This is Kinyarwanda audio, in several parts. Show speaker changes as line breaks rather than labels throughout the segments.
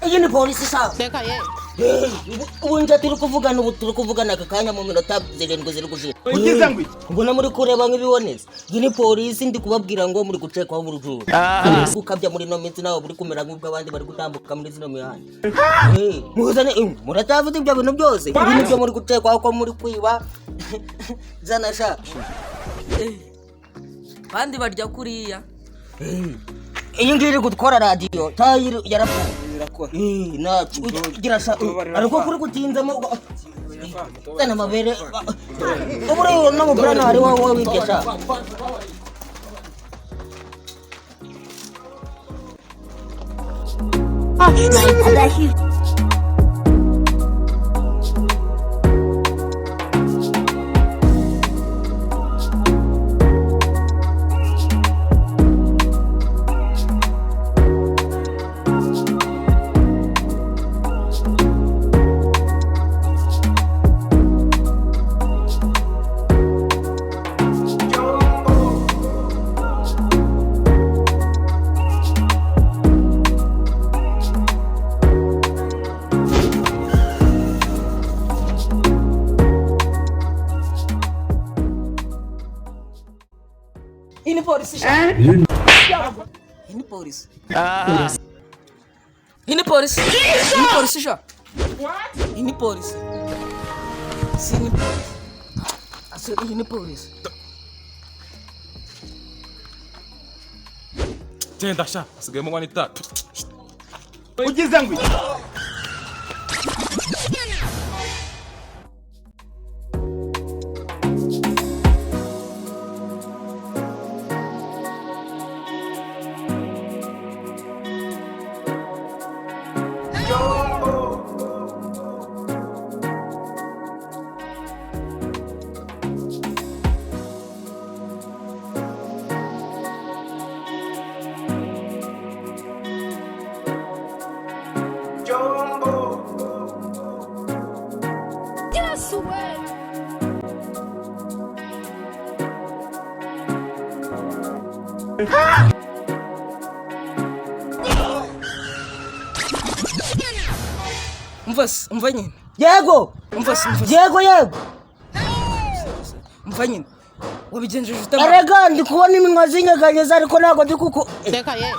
iyi ni polisi sa.
Teka ye.
Ubu nje turi kuvugana aka kanya mu minota 7 ziri gushira.
Ugize ngo
ubona muri kureba nk'ibibonetse. Iyi ni polisi ndi kubabwira ngo muri gucekwaho mu rujuru. Gukabya muri no minsi nawo buri kumera nk'ubwo abandi bari gutambuka muri zino mihanda. Muzane muratavuze ibyo bintu byose. Ibi nibyo muri gucekwaho ko muri kwiba. Zana sha.
Bandi barya kuriya.
Iyi ngiri gutwara radio tayiri yarapfuye
birakora
nacu gira sha ariko kuri gutinzamo tana mabere ubure no mu brana hari wowe wigesha
Ini polisi. Ini polisi. Ini polisi. Ini polisi sha. What? Ini polisi. Sini. Aso ini polisi.
Tenda sha asigaye mu 1 3 ugize ngo
Mvanye.
Yego. Yego.
Mvanye. Wabigenjeje utama.
Arega ndi kubona iminwa zinyeganyeza ariko nago ndi kuko.
Teka ye.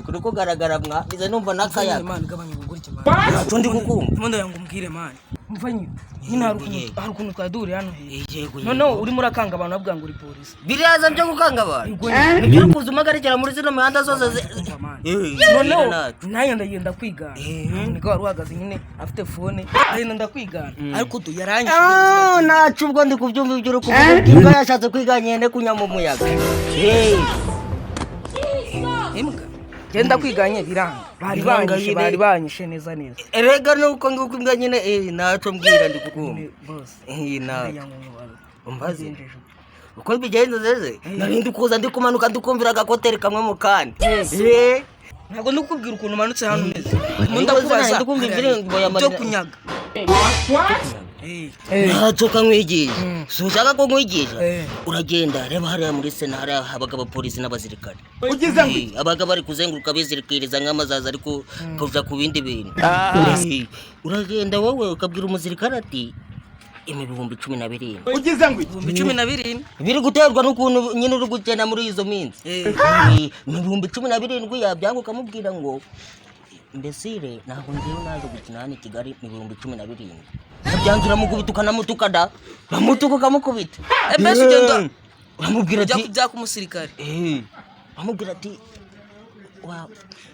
Kuri ko garagara mwa bize numva nakaya.
Man gabanya ubugurike man.
Atundi kukumva.
Mondo yangu mbwire man. Mvanye. Nyina harukuntu twaduri hano he.
Yego.
No uri murakanga abantu bavuga ngo uri polisi.
Biraza byo gukanga abantu. Nibyo kuzuma garekera muri zino mihanda zose.
No. Nayo ndagenda kwigana. Niko wari uhagaze nyine afite phone. Ndagenda ndakwigana. Ariko du yarangije.
Nacu ubwo ndi kubyumva ibyo uri kuvuga. Imbwa yashatse kwiganyene kunyama umuyaga.
Imbwa. Genda kwiganye biranga. Bari banyishe neza.
Erega nuko nguko imbwa nyine naco mbwira ndi kukumva.
Boss.
Na. Umbaze. Uko bigenze zeze? Narindi kuza ndi kumanuka ndikumvira agakoteri kamwe mu kandi.
Ntago ndikubwira ukuntu manutse hano neza.
Ndakubaza ndikumva indirimbo ya
Marina. Cyo kunyaga.
Ntacoka nkwigisha. Sushaka ko nkwigisha. Uragenda reba hariya muri senare habaga abapolisi n'abazirikare.
ugize ngo
abaga bari kuzenguruka bizirikiriza nk'amazaza ariko kuja ku bindi bintu. Uragenda wowe ukabwira umuzirikare ati ibihumbi 12.
ugize ngo
12.
Biri guterwa n'ukuntu nyine uri gukena muri izo minsi. Ibihumbi 17 yabyanga ukamubwira ngo mbesire ntabwo ngiye naje gukina hano Kigali ibihumbi 17. Byangira mukubita namutukada. Bamutuka kamukubita.
Mbese ugenda
uramubwira ati
bya kumusirikare.
Amubwira ati wow.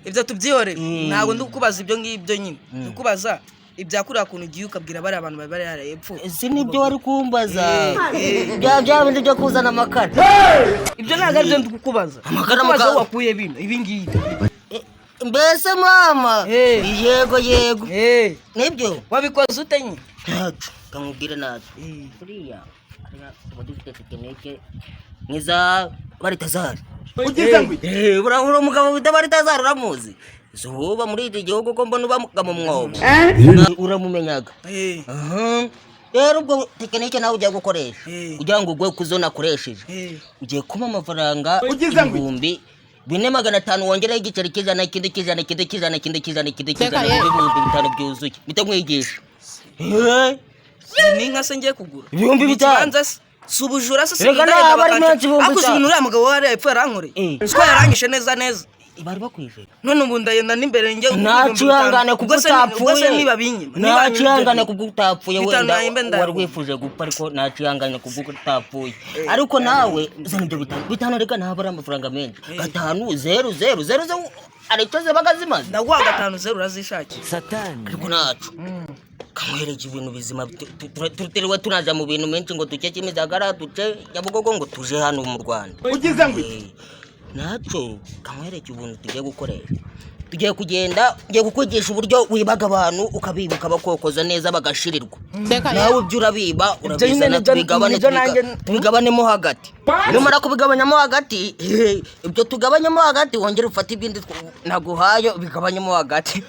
Ibyo tubyihore ntabwo ndikubaza ibyo ngibyo nyine. Ndikubaza ibyakura kuntu ugiye ukabwira bari abantu bari yarayepfu.
Si nibyo wari kumbaza. Bya bindi byo kuzana amakara.
Ibyo ntabwo ari byo ndikubaza.
Amakara
wakuye bino ibi ngibi.
Mbese mama. Yego. Nibyo
wabikoze ute nyine?
Kamubwira nazo. Kuriya dufite tekinike nkiza Baritazari.
ugize ngo
urahura umugabo bita Baritazari uramuzi? Zuba muri iki gihugu ko mbona ubamuga mu mwobo. Uramumenyaga. Rero ubwo tekinike nawe ujya gukoresha kugira ngo ugwe kuzona akoresheje. Ugiye kuma amafaranga ibihumbi 4,500 wongeraho igiceri k'ijana ikindi k'ijana ikindi k'ijana ikindi k'ijana ikindi k'ijana ibihumbi 5 byuzuye bitamwigisha
ni nka se ngiye kugura
ibihumbi 5
si ubujura se
reka naba ari menshi ibihumbi 5
akuze ibintu uriya mugabo wari epfo yarankoreye siko yarangije neza
bari bakwije
none ubu ndagenda n'imbere njye
nacihangane kuko utapfuye
niba binyima
nacihangane kuko utapfuye wenda wari wifuje gupfa ariko nacihangane kuko utapfuye ariko nawe zana ibyo bitanu reka ntabwo ari amafaranga menshi 5,0,0,0 ariko ze bagazimaze
ndaguha 5,000 urazishakira
Satani
ariko nacu kamwereke ibintu bizima tutiriwe tunaja mu bintu menshi ngo duce kimizagara duce Nyabugogo ngo tuje hano mu Rwanda
ugize ngo
naco kamwereke ubuntu tugiye gukoresha tugiye kugenda ngiye kukwigisha uburyo wibaga abantu ukabibuka bakokoza neza bagashirirwa nawe ibyo urabiba urabizana tubigabanemo hagati numara kubigabanyamo hagati ibyo tugabanyemo hagati wongera ufata ibindi naguhaye bigabanyemo hagati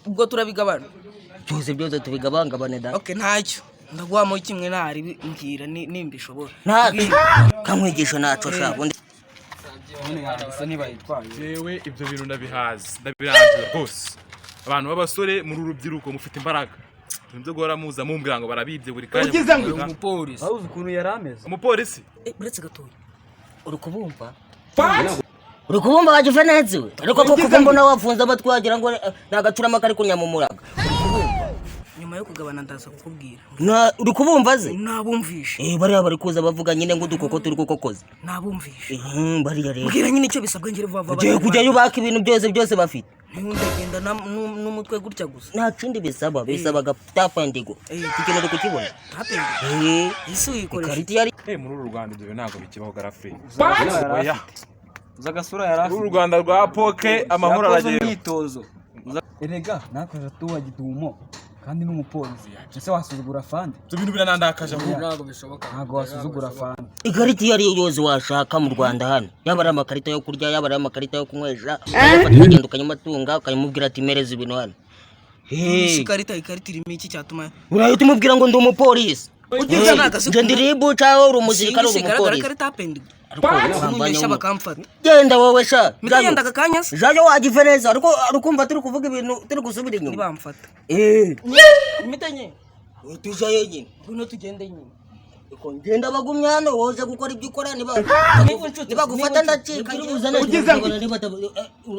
ubwo turabigabana
byose tubigabangabane da
okay ntacyo ndaguhamo kimwe ntari mbwira nimbishobora
ntacyo kamwigisha naco shabo
jewe ibyo bintu ndabirangiye rwose abantu b'abasore muri urubyiruko mufite imbaraga nzo gora muza mumbwira ngo barabibye buri kanya
ugize ngo
umupolisi
aho ukuntu yarameze
umupolisi
buretse gatoya
uri kubumva wagifaneze we ariko kuko mbona wafunze abatwagira ngo nagaturama kari kunyamumuraga
nyuma yo kugabana ndaza kukubwira
uri kubumva ze
nabumvishe
bariya bari kuza bavuga nyine ngo dukoko turi kukokoza
nabumvishe
bariya rero
mbwira nyine icyo bisabwe ngire vuba
ugiye kujyayo baka ibintu byose bafite
ndagenda n'umutwe gutya gusa
nta kindi bisabaga tapendigo tukeneye kukibona
tapendigo isi uyikoresha
ikarita yari
muri uru Rwanda ibyo ntabwo bikibaho garafre
oya zagasura yarafi
uru Rwanda rwa poke amahoro aragenda
imyitozo erega nakoje tuwa gitumo kandi n'umupolisi ese wasuzugura fande
ibyo bintu biranandakaje
ntabwo bishoboka ntabwo wasuzugura fande
ikarita yari yose washaka mu Rwanda hano yaba ari amakarita yo kurya yaba ari amakarita yo kunywesha ukagenda ukanyamatunga ukayimubwira ati mereza ibintu hano
ikarita irimo iki cyatuma
urahita umubwira ngo ndi umupolisi
ugize nakazi
nje ndiribu cyangwa uri umusirikare uri umupolisi
ikarita tapendigo
ariko
bakamfata
genda wowe sha
mitagenda akanya se
jayo wagiveneza ariko urukumva turi kuvuga ibintu turi gusubira inyuma
nibamfata mitanye
tujayo nyine
kuno tugende nyine
uko ngenda bagumya hano woje gukora ibyo ukora niba gufata ndacika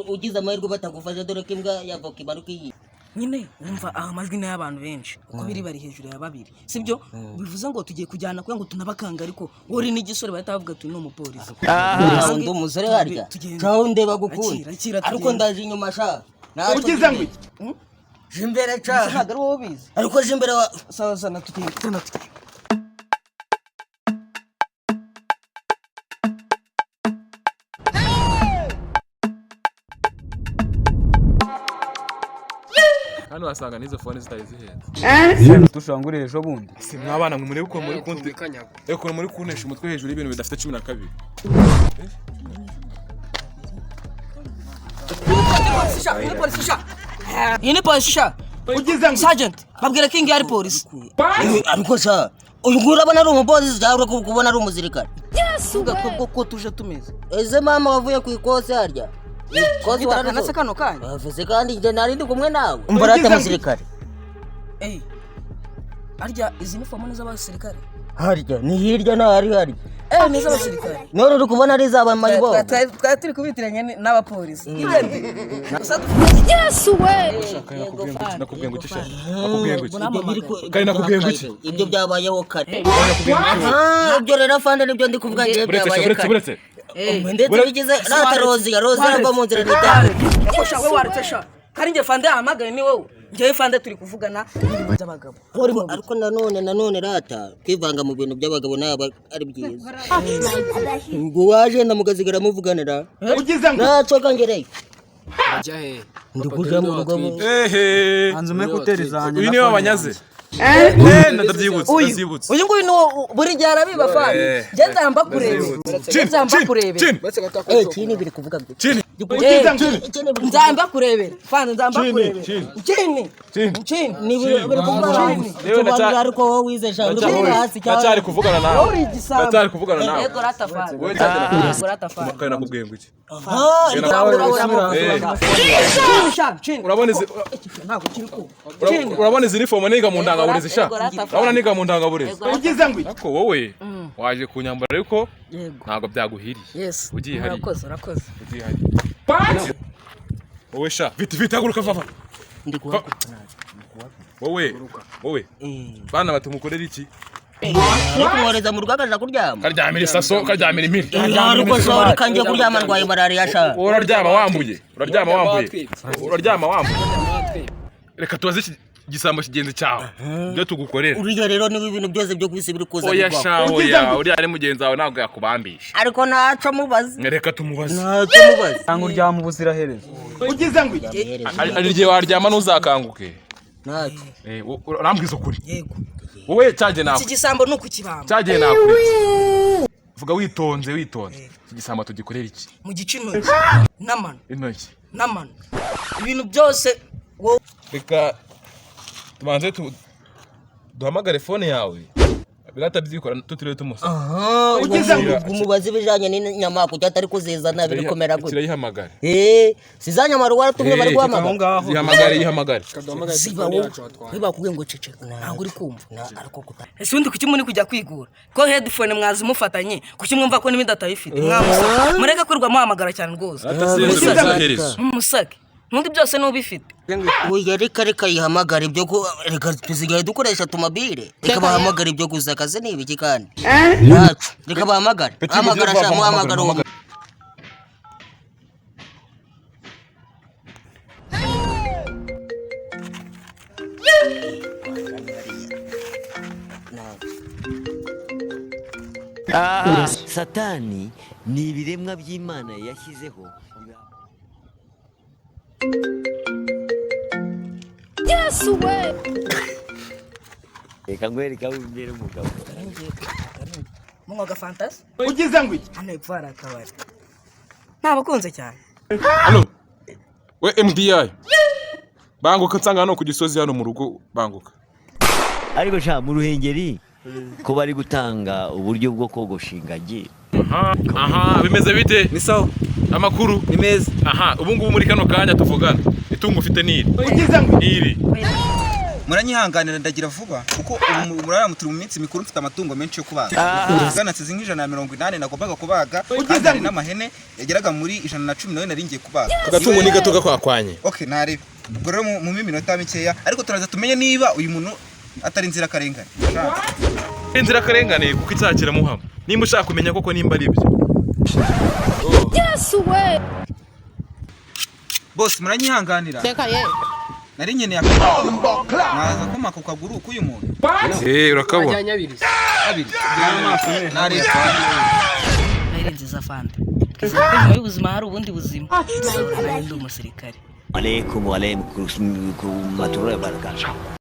ugize amahirwe batagufasha dore ko imbwa yava kibaruka iyi
nyine umva aha majwi n'abantu benshi uko bari hejuru ya babiri sibyo bivuze ngo tugiye kujyana kugira ngo tunabakanga ariko wori n'igisore bahita bavuga ati ni umupolisi
ndi umusore harya cyaho ndeba gukunda ariko ndaje inyuma sha
ugize ngo
jimbere cha
ntabwo ari wowe ubizi
ariko jimbere
sawa sana tukigenda
hano wasanga n'izo phone zitari zihenze
tushangure ejo bundi
si mwabana mwe muri uko muri kunti eko muri kunesha umutwe hejuru y'ibintu bidafite 12
ini polisi sha
ugize ngo
sergeant babwira ko ingi ari polisi
ariko sha uyu ngura abana ari umupolisi cyangwa kubona ari umusirikare
uvuga ko tuje tumeze
eze mama wavuye ku ikosi harya
ikosi wararanase kano kanya
bavuze kandi nje nari ndi kumwe nawe umbarata umusirikare
harya izi ni fomu z'abasirikare
harya ni hirya na harya
ni z'abasirikare
none uri kubona ari zaba mayibo
twari turi kubitiranya n'abapolisi
Yesu we
nakubwiye ngo ukisha nakubwiye ngo iki
ibyo byabayeho kare ibyo rero fande nibyo ndi kuvuga ngiye byabaye
buretse
ndetse bigize rata rozi arava mu nzira n'itanu
we warutesha kari nge fande ahamagaye ni wowe ngewe fande turi kuvugana n'ibintu by'abagabo
ariko nanone rata kwivanga mu bintu by'abagabo naba ari byiza ngo waje ndamugasigara muvuganira
ugize ngo
nacoka ngereye
jahe
ndikuja mu rugo
anzume kuterizanya
uyu niwe wabanyaze ndabyibutse
uyu nguyu ni buri gihe arabiba fande nge nzamba kurebe
chini
chini biri kuvuga
chini
nzamba kurebera fana nzamba kurebera chini ni kuvuga
ariko wowe wize sha
ndacyari kuvugana nawe ndacyari kuvugana nawe
yego ratafari
wowe
ratafari
kandi nakubwiye ngo iki
chini
urabona izi urabona izi uniform niga mu ndangaburezi sha urabona niga mu ndangaburezi
ugize ngo
ako wowe waje kunyambara ariko ntago byaguhiriye
yes
ugiye hari
urakoze
ugiye hari wowe sha vite haguruka vava
ndi kuwa
wowe bana batumukorera iki
kumworeza mu rwagaje kuryama
karyamira isaso karyamira impiri
ariko sori kanje kuryama ndwaye malaria sha
uraryama wambuye reka tubaze iki gisambo kigenzi cyawe byo tugukorera
uriya rero niba ibintu byose byo kwisi biri kuza
oya sha oya uriya ari mugenzi wawe ntabwo yakubambisha
ariko naco mubaze
reka tumubaze
cyangwa uryama ubuziraherezo
ugize ngo
ari igihe waryama ntuzakanguke
naco
urambwiza ukuri
yego
wowe cyagiye
iki gisambo nuko kibamba
cyagiye nakuri vuga witonze iki gisambo tugikorera iki
mu gicino n'amano
intoki
n'amano ibintu byose wowe
reka tubanze duhamagare fone yawe birata byikora tutiriwe tumusa
umubazi bijanye n'inyama kujya atari kuzizana biri komera gute
kirayihamagara
sizanyama ruwara tumwe bari guhamagara
yihamagare
biba kuge ngo cece ntabwo uri kumva ariko kuta ese undi kuki muri kujya kwigura ko headphone mwazi mufatanye kuki mwumva ko n'ibindi atayifite mwamusaka mureke kwirwa muhamagara cyane rwose umusake nundi byose n'ubifite
oya reka yihamagara ibyo reka tuzigaye dukoresha tumabire reka bahamagara ibyo gusa kaze ni ibiki kandi nacu reka bahamagara hamagara sha muhamagara uwo
Satani ni ibiremwa by'Imana yashyizeho.
Yesu we
Reka ngwereka umbere umugabo.
Mwaga fantasy ugize ngo iki hano ipfara akabari ntabakunze cyane
hano we MDI banguka nsanga hano ku gisozi hano mu rugo banguka
Ariko sha mu Ruhengeri ko bari gutanga uburyo bwo kogosha ingagi.
Aha bimeze bite
ni sawa
amakuru
ni meza
aha ubu ngubu muri kano kanya tuvugana itungo ufite niri
ugize ngo
niri
muranyihanganira ndagira vuba kuko murara muturi mu minsi mikuru mfite amatungo menshi yo kubaga zanatse nk'J180 nagombaga kubaga kandi n'amahene yageraga muri 110 nari ngiye kubaga
agatungo ni gato gakwakwanye
okay narebe ubwo rero mu minota mikeya ariko turaza tumenye niba uyu muntu atari inzira karengane
inzira karengane kuko icyakira muhama nimba ushaka kumenya koko nimba ari byo
Yesu we
boss muranyihanganira
Teka ye
nari nkeneye naza koma ku kaguru k'uyu muntu
urakabona
abiri
ari nziza fanda twizeye y'ubuzima hari ubundi buzima ari umusirikare
Alaykum wa alaykum barakatuh.